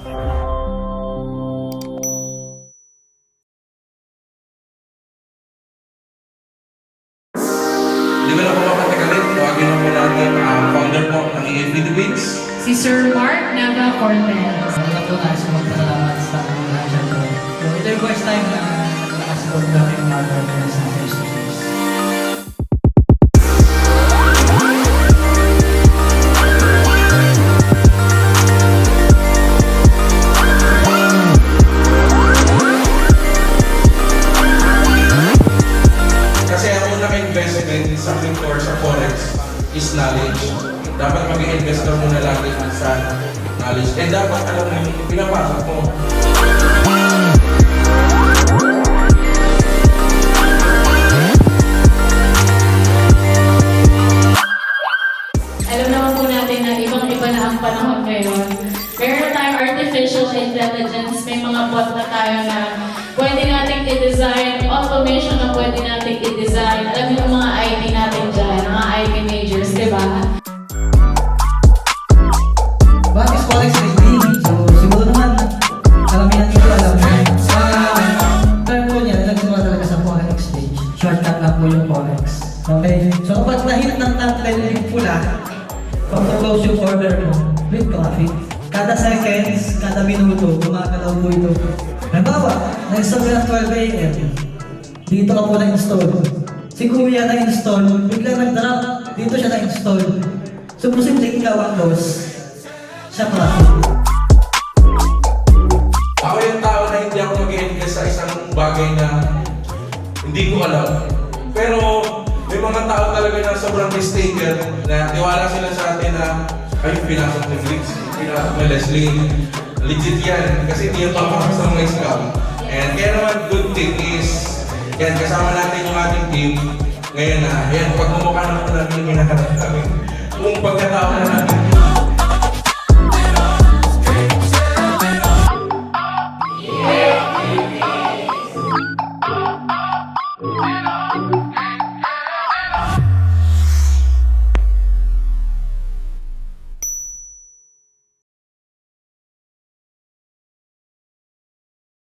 Di ba na po mapatagalit? Tawagin na po natin ang founder po ng EA Philippines. Si Sir Mark Nava Cortez. Wala po tayo sa magpasalamat sa ating mga dyan ko. So, ito yung first time na nakasuot na yung mga partners sa face-to-face. Kasi ang unang investment sa crypto or sa forex is knowledge. Dapat mag-invest ka muna lagi sa knowledge. And dapat alam mo yung pinapasok mo. Alam naman po natin na ibang-iba na ang panahon ngayon. Meron tayong artificial intelligence, may mga bot na tayo na pwede nating i-design, automation na pwede nating i-design. Alam niyo yung mga IT natin dyan, mga IT majors, di ba? What is forex trading? So, siguro naman, karamihan nito alam mo. Sa term po niya, nagsimula talaga sa forex exchange. Shortcut lang po yung forex. Okay? So, kapag nahit ng tanggal yung pula, pag-close yung order mo, with profit. Kada seconds, kada minuto, gumagalaw po ito. Halimbawa, nag-install ka ng 12 AM. Dito ka po na-install. Si Kuya na-install, biglang nag-drop, dito siya na-install. So, posibleng ikaw ang loss. Siya profit. Ako yung tao na hindi ako mag-invest sa isang bagay na hindi ko alam. Pero may mga tao talaga na sobrang mistaken na tiwala sila sa atin na ay, pinasok ni Flix, pinasok ni Leslie. Legit yan kasi hindi yung papasok sa mga scam. And kaya naman good thing is yan, kasama natin yung ating team. Ngayon na, yan, pag mumukha na po namin yung hinahanap namin. Kung pagkatao na natin